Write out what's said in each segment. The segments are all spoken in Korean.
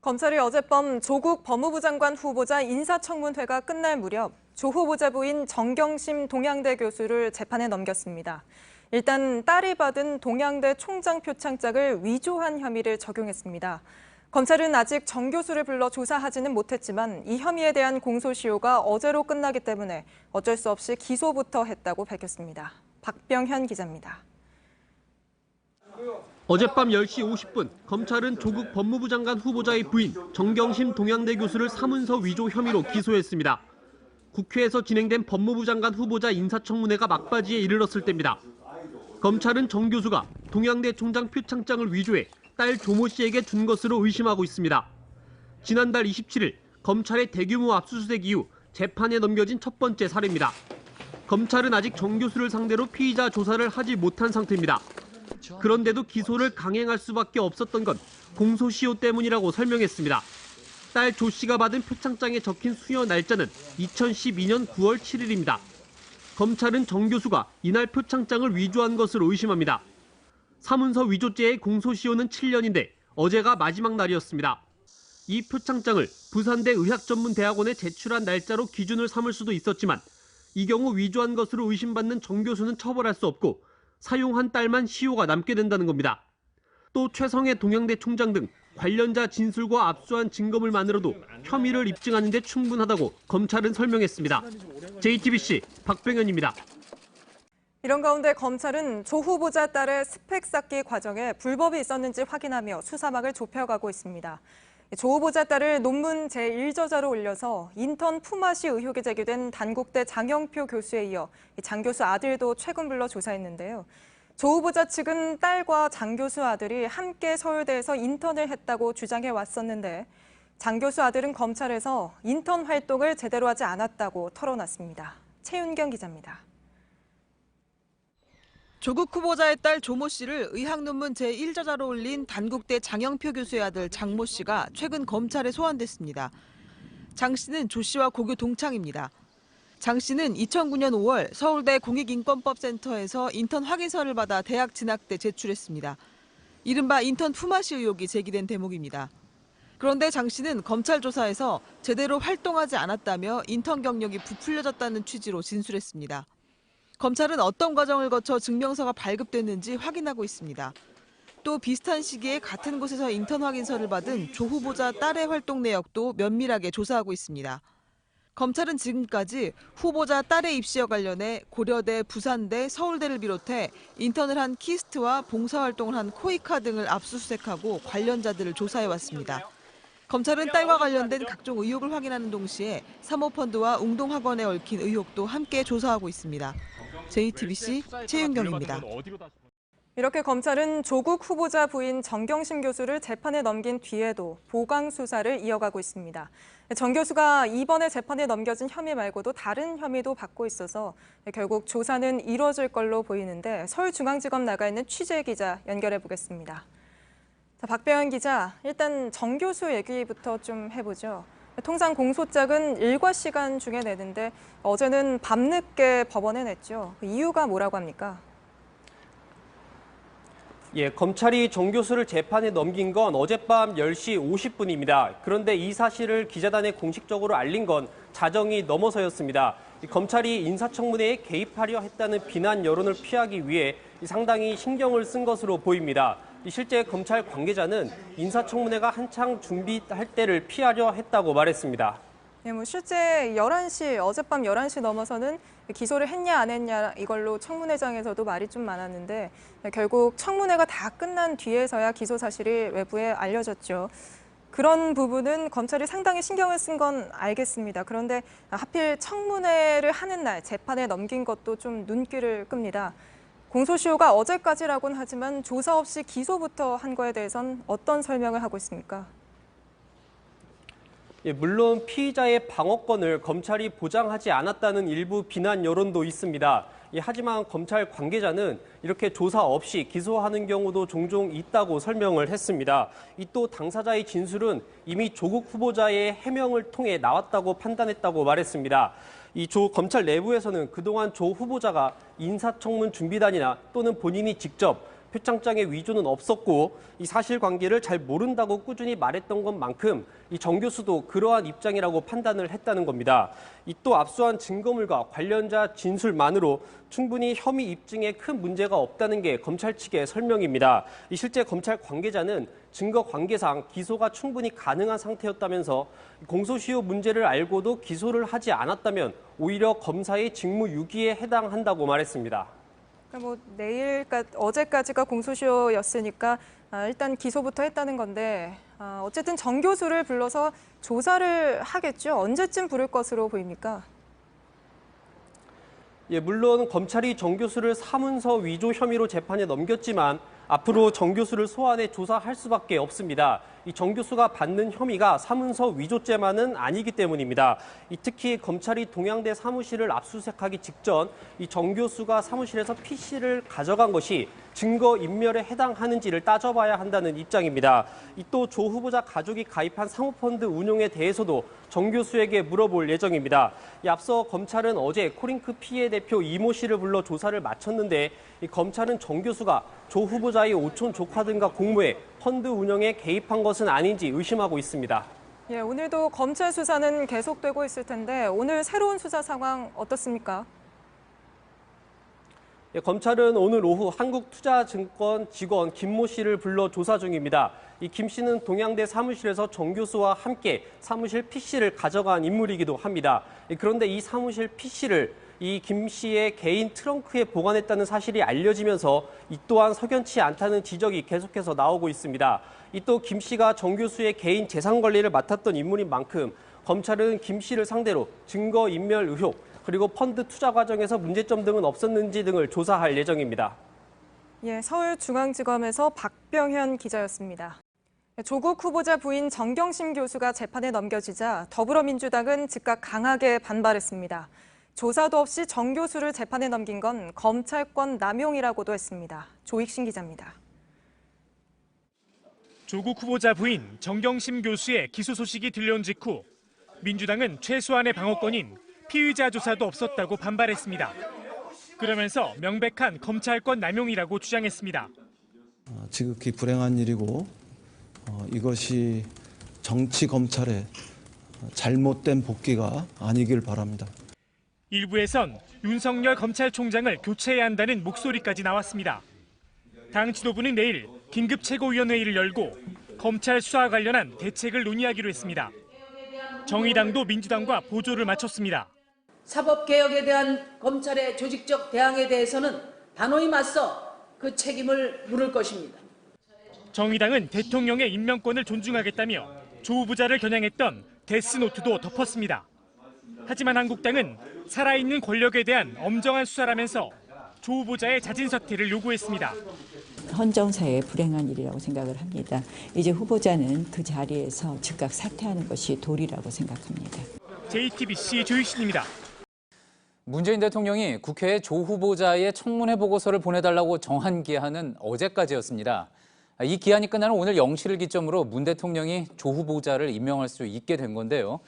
검찰이 어젯밤 조국 법무부 장관 후보자 인사청문회가 끝날 무렵 조 후보자 부인 정경심 동양대 교수를 재판에 넘겼습니다. 일단 딸이 받은 동양대 총장 표창장을 위조한 혐의를 적용했습니다. 검찰은 아직 정 교수를 불러 조사하지는 못했지만 이 혐의에 대한 공소시효가 어제로 끝나기 때문에 어쩔 수 없이 기소부터 했다고 밝혔습니다. 박병현 기자입니다. 어젯밤 10시 50분 검찰은 조국 법무부 장관 후보자의 부인 정경심 동양대 교수를 사문서 위조 혐의로 기소했습니다. 국회에서 진행된 법무부 장관 후보자 인사청문회가 막바지에 이르렀을 때입니다. 검찰은 정 교수가 동양대 총장 표창장을 위조해 딸 조모 씨에게 준 것으로 의심하고 있습니다. 지난달 27일 검찰의 대규모 압수수색 이후 재판에 넘겨진 첫 번째 사례입니다. 검찰은 아직 정 교수를 상대로 피의자 조사를 하지 못한 상태입니다. 그런데도 기소를 강행할 수밖에 없었던 건 공소시효 때문이라고 설명했습니다. 딸 조 씨가 받은 표창장에 적힌 수여 날짜는 2012년 9월 7일입니다. 검찰은 정 교수가 이날 표창장을 위조한 것으로 의심합니다. 사문서 위조죄의 공소시효는 7년인데 어제가 마지막 날이었습니다. 이 표창장을 부산대 의학전문대학원에 제출한 날짜로 기준을 삼을 수도 있었지만 이 경우 위조한 것으로 의심받는 정 교수는 처벌할 수 없고 사용한 딸만 시효가 남게 된다는 겁니다. 또 최성해 동양대 총장 등 관련자 진술과 압수한 증거물만으로도 혐의를 입증하는 데 충분하다고 검찰은 설명했습니다. JTBC 박병현입니다. 이런 가운데 검찰은 조 후보자 딸의 스펙 쌓기 과정에 불법이 있었는지 확인하며 수사막을 좁혀가고 있습니다. 조 후보자 딸을 논문 제1저자로 올려서 인턴 품앗이 의혹이 제기된 단국대 장영표 교수에 이어 장 교수 아들도 최근 불러 조사했는데요. 조 후보자 측은 딸과 장 교수 아들이 함께 서울대에서 인턴을 했다고 주장해 왔었는데 장 교수 아들은 검찰에서 인턴 활동을 제대로 하지 않았다고 털어놨습니다. 최윤경 기자입니다. 조국 후보자의 딸 조모 씨를 의학 논문 제1저자로 올린 단국대 장영표 교수의 아들 장모 씨가 최근 검찰에 소환됐습니다. 장 씨는 조 씨와 고교 동창입니다. 장 씨는 2009년 5월 서울대 공익인권법센터에서 인턴 확인서를 받아 대학 진학 때 제출했습니다. 이른바 인턴 품앗이 의혹이 제기된 대목입니다. 그런데 장 씨는 검찰 조사에서 제대로 활동하지 않았다며 인턴 경력이 부풀려졌다는 취지로 진술했습니다. 검찰은 어떤 과정을 거쳐 증명서가 발급됐는지 확인하고 있습니다. 또 비슷한 시기에 같은 곳에서 인턴 확인서를 받은 조 후보자 딸의 활동 내역도 면밀하게 조사하고 있습니다. 검찰은 지금까지 후보자 딸의 입시와 관련해 고려대, 부산대, 서울대를 비롯해 인턴을 한 키스트와 봉사활동을 한 코이카 등을 압수수색하고 관련자들을 조사해왔습니다. 검찰은 딸과 관련된 각종 의혹을 확인하는 동시에 사모펀드와 웅동학원에 얽힌 의혹도 함께 조사하고 있습니다. JTBC 최윤경입니다. 이렇게 검찰은 조국 후보자 부인 정경심 교수를 재판에 넘긴 뒤에도 보강 수사를 이어가고 있습니다. 정 교수가 이번에 재판에 넘겨진 혐의 말고도 다른 혐의도 받고 있어서 결국 조사는 이루어질 걸로 보이는데 서울중앙지검 나가 있는 취재 기자 연결해 보겠습니다. 자, 박병현 기자, 일단 정 교수 얘기부터 좀 해보죠. 통상 공소장은 일과 시간 중에 내는데 어제는 밤늦게 법원에 냈죠. 그 이유가 뭐라고 합니까? 예, 검찰이 정 교수를 재판에 넘긴 건 어젯밤 10시 50분입니다. 그런데 이 사실을 기자단에 공식적으로 알린 건 자정이 넘어서였습니다. 검찰이 인사청문회에 개입하려 했다는 비난 여론을 피하기 위해 상당히 신경을 쓴 것으로 보입니다. 실제 검찰 관계자는 인사청문회가 한창 준비할 때를 피하려 했다고 말했습니다. 네, 실제 어젯밤 11시 넘어서는 기소를 했냐 안 했냐 이걸로 청문회장에서도 말이 좀 많았는데 결국 청문회가 다 끝난 뒤에서야 기소 사실이 외부에 알려졌죠. 그런 부분은 검찰이 상당히 신경을 쓴 건 알겠습니다. 그런데 하필 청문회를 하는 날 재판에 넘긴 것도 좀 눈길을 끕니다. 공소시효가 어제까지라고는 하지만 조사 없이 기소부터 한 거에 대해선 어떤 설명을 하고 있습니까? 예, 물론 피의자의 방어권을 검찰이 보장하지 않았다는 일부 비난 여론도 있습니다. 하지만 검찰 관계자는 이렇게 조사 없이 기소하는 경우도 종종 있다고 설명을 했습니다. 또 당사자의 진술은 이미 조국 후보자의 해명을 통해 나왔다고 판단했다고 말했습니다. 검찰 내부에서는 그동안 조 후보자가 인사청문 준비단이나 또는 본인이 직접 표창장의 위조는 없었고 이 사실관계를 잘 모른다고 꾸준히 말했던 것만큼 이 정 교수도 그러한 입장이라고 판단을 했다는 겁니다. 이 또 압수한 증거물과 관련자 진술만으로 충분히 혐의 입증에 큰 문제가 없다는 게 검찰 측의 설명입니다. 이 실제 검찰 관계자는 증거 관계상 기소가 충분히 가능한 상태였다면서 공소시효 문제를 알고도 기소를 하지 않았다면 오히려 검사의 직무유기에 해당한다고 말했습니다. 그러니까 어제까지가 공소시효였으니까 일단 기소부터 했다는 건데 어쨌든 정 교수를 불러서 조사를 하겠죠. 언제쯤 부를 것으로 보입니까? 예, 물론 검찰이 정 교수를 사문서 위조 혐의로 재판에 넘겼지만 앞으로 정 교수를 소환해 조사할 수밖에 없습니다. 이 정 교수가 받는 혐의가 사문서 위조죄만은 아니기 때문입니다. 특히 검찰이 동양대 사무실을 압수수색하기 직전 이 정 교수가 사무실에서 PC를 가져간 것이 증거 인멸에 해당하는지를 따져봐야 한다는 입장입니다. 또 조 후보자 가족이 가입한 사모펀드 운용에 대해서도 정 교수에게 물어볼 예정입니다. 앞서 검찰은 어제 코링크 피해 대표 이모 씨를 불러 조사를 마쳤는데 검찰은 정 교수가 조 후보자의 오촌 조카 등과 공모해 펀드 운영에 개입한 것은 아닌지 의심하고 있습니다. 예, 오늘도 검찰 수사는 계속되고 있을 텐데 오늘 새로운 수사 상황 어떻습니까? 예, 검찰은 오늘 오후 한국투자증권 직원 김모 씨를 불러 조사 중입니다. 이 김 씨는 동양대 사무실에서 정 교수와 함께 사무실 PC를 가져간 인물이기도 합니다. 그런데 이 사무실 PC를 이 김 씨의 개인 트렁크에 보관했다는 사실이 알려지면서 이 또한 석연치 않다는 지적이 계속해서 나오고 있습니다. 또 김 씨가 정 교수의 개인 재산 관리를 맡았던 인물인 만큼 검찰은 김 씨를 상대로 증거 인멸 의혹 그리고 펀드 투자 과정에서 문제점 등은 없었는지 등을 조사할 예정입니다. 예, 서울중앙지검에서 박병현 기자였습니다. 조국 후보자 부인 정경심 교수가 재판에 넘겨지자 더불어민주당은 즉각 강하게 반발했습니다. 조사도 없이 정 교수를 재판에 넘긴 건 검찰권 남용이라고도 했습니다. 조익신 기자입니다. 조국 후보자 부인 정경심 교수의 기소 소식이 들려온 직후 민주당은 최소한의 방어권인 피의자 조사도 없었다고 반발했습니다. 그러면서 명백한 검찰권 남용이라고 주장했습니다. 지극히 불행한 일이고 이것이 정치 검찰의 잘못된 복귀가 아니길 바랍니다. 일부에선 윤석열 검찰총장을 교체해야 한다는 목소리까지 나왔습니다. 당 지도부는 내일 긴급 최고위원회의를 열고 검찰 수사와 관련한 대책을 논의하기로 했습니다. 정의당도 민주당과 보조를 맞췄습니다. 사법개혁에 대한 검찰의 조직적 대항에 대해서는 단호히 맞서 그 책임을 물을 것입니다. 정의당은 대통령의 임명권을 존중하겠다며 조 후보자를 겨냥했던 데스노트도 덮었습니다. 하지만 한국당은 살아있는 권력에 대한 엄정한 수사라면서 조 후보자의 자진 사퇴를 요구했습니다. 헌정사의 불행한 일이라고 생각을 합니다. 이제 후보자는 그 자리에서 즉각 사퇴하는 것이 도리라고 생각합니다. JTBC 조익신입니다. 문재인 대통령이 국회에 조 후보자의 청문회 보고서를 보내달라고 정한 기한은 어제까지였습니다. 이 기한이 끝나는 오늘 0시를 기점으로 문 대통령이 조 후보자를 임명할 수 있게 된 건데요.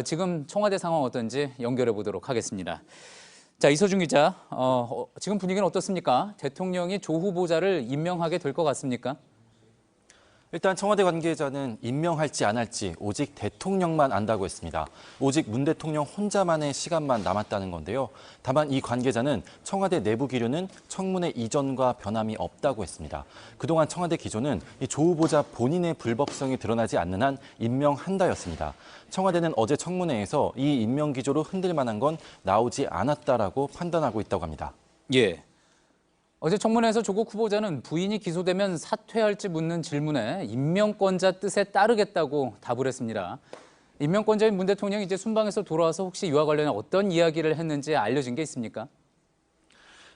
지금 청와대 상황 어떤지 연결해 보도록 하겠습니다. 자, 이서준 기자, 지금 분위기는 어떻습니까? 대통령이 조 후보자를 임명하게 될 것 같습니까? 일단 청와대 관계자는 임명할지 안 할지 오직 대통령만 안다고 했습니다. 오직 문 대통령 혼자만의 시간만 남았다는 건데요. 다만 이 관계자는 청와대 내부 기류는 청문회 이전과 변함이 없다고 했습니다. 그동안 청와대 기조는 이 조 후보자 본인의 불법성이 드러나지 않는 한 임명한다였습니다. 청와대는 어제 청문회에서 이 임명 기조로 흔들 만한 건 나오지 않았다라고 판단하고 있다고 합니다. 예. 어제 청문회에서 조국 후보자는 부인이 기소되면 사퇴할지 묻는 질문에 임명권자 뜻에 따르겠다고 답을 했습니다. 임명권자인 문 대통령이 이제 순방에서 돌아와서 혹시 이와 관련해 어떤 이야기를 했는지 알려진 게 있습니까?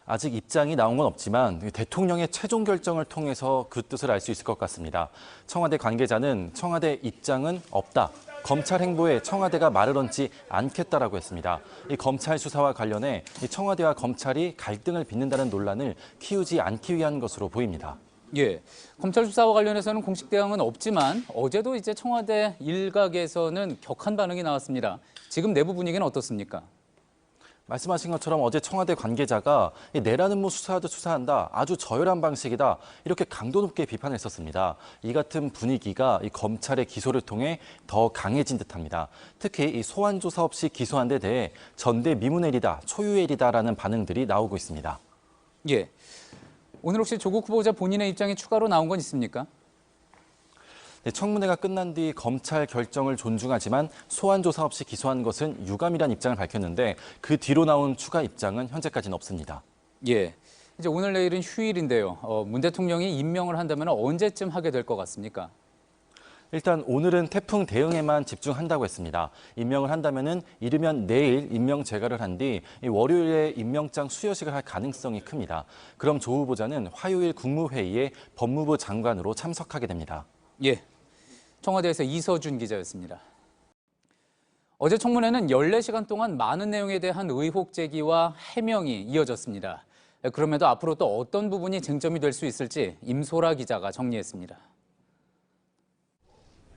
아직 입장이 나온 건 없지만 대통령의 최종 결정을 통해서 그 뜻을 알 수 있을 것 같습니다. 청와대 관계자는 청와대 입장은 없다. 검찰 행보에 청와대가 말을 얹지 않겠다라고 했습니다. 이 검찰 수사와 관련해 청와대와 검찰이 갈등을 빚는다는 논란을 키우지 않기 위한 것으로 보입니다. 예, 검찰 수사와 관련해서는 공식 대응은 없지만 어제도 이제 청와대 일각에서는 격한 반응이 나왔습니다. 지금 내부 분위기는 어떻습니까? 말씀하신 것처럼 어제 청와대 관계자가 내라는 뭐 수사하듯 수사한다, 아주 저열한 방식이다, 이렇게 강도 높게 비판했었습니다. 이 같은 분위기가 이 검찰의 기소를 통해 더 강해진 듯합니다. 특히 이 소환 조사 없이 기소한 데 대해 전대미문엘이다, 초유엘이다라는 반응들이 나오고 있습니다. 예. 오늘 혹시 조국 후보자 본인의 입장이 추가로 나온 건 있습니까? 네, 청문회가 끝난 뒤 검찰 결정을 존중하지만 소환 조사 없이 기소한 것은 유감이란 입장을 밝혔는데 그 뒤로 나온 추가 입장은 현재까지는 없습니다. 예. 이제 오늘 내일은 휴일인데요. 문 대통령이 임명을 한다면 언제쯤 하게 될 것 같습니까? 일단 오늘은 태풍 대응에만 집중한다고 했습니다. 임명을 한다면은 이르면 내일 임명 제거를 한 뒤 월요일에 임명장 수여식을 할 가능성이 큽니다. 그럼 조 후보자는 화요일 국무회의에 법무부 장관으로 참석하게 됩니다. 예. 청와대에서 이서준 기자였습니다. 어제 청문회는 14시간 동안 많은 내용에 대한 의혹 제기와 해명이 이어졌습니다. 그럼에도 앞으로 또 어떤 부분이 쟁점이 될 수 있을지 임소라 기자가 정리했습니다.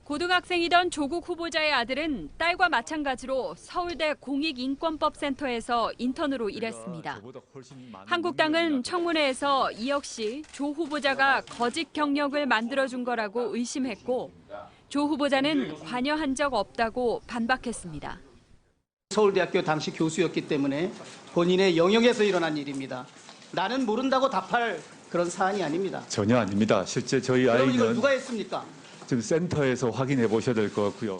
고등학생이던 조국 후보자의 아들은 딸과 마찬가지로 서울대 공익인권법센터에서 인턴으로 일했습니다. 한국당은 청문회에서 이 역시 조 후보자가 거짓 경력을 만들어준 거라고 의심했고 조 후보자는 관여한 적 없다고 반박했습니다. 서울대학교 당시 교수였기 때문에 본인의 영역에서 일어난 일입니다. 나는 모른다고 답할 그런 사안이 아닙니다. 전혀 아닙니다. 실제 저희 그럼 이걸 아이는 누가 했습니까? 지금 센터에서 확인해 보셔야 될 것 같고요.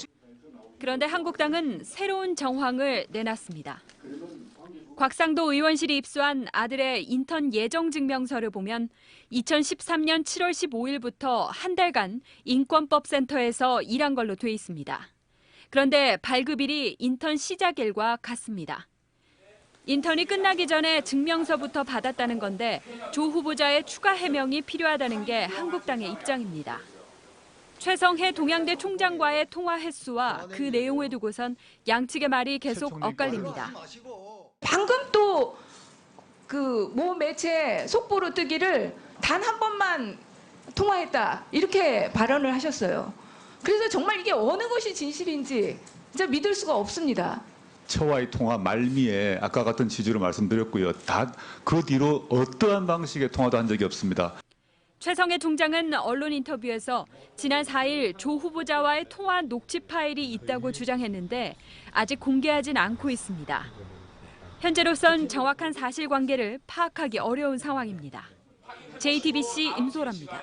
그런데 한국당은 새로운 정황을 내놨습니다. 곽상도 의원실이 입수한 아들의 인턴 예정 증명서를 보면 2013년 7월 15일부터 한 달간 인권법센터에서 일한 걸로 돼 있습니다. 그런데 발급일이 인턴 시작일과 같습니다. 인턴이 끝나기 전에 증명서부터 받았다는 건데 조 후보자의 추가 해명이 필요하다는 게 한국당의 입장입니다. 최성해 동양대 총장과의 통화 횟수와 그 내용을 두고선 양측의 말이 계속 엇갈립니다. 방금 또 그 모 매체 속보로 뜨기를 단 한 번만 통화했다 이렇게 발언을 하셨어요. 그래서 정말 이게 어느 것이 진실인지 진짜 믿을 수가 없습니다. 저와의 통화 말미에 아까 같은 취지로 말씀드렸고요. 다 그 뒤로 어떠한 방식의 통화도 한 적이 없습니다. 최성해 총장은 언론 인터뷰에서 지난 4일 조 후보자와의 통화 녹취 파일이 있다고 주장했는데 아직 공개하진 않고 있습니다. 현재로선 정확한 사실관계를 파악하기 어려운 상황입니다. JTBC 임소라입니다.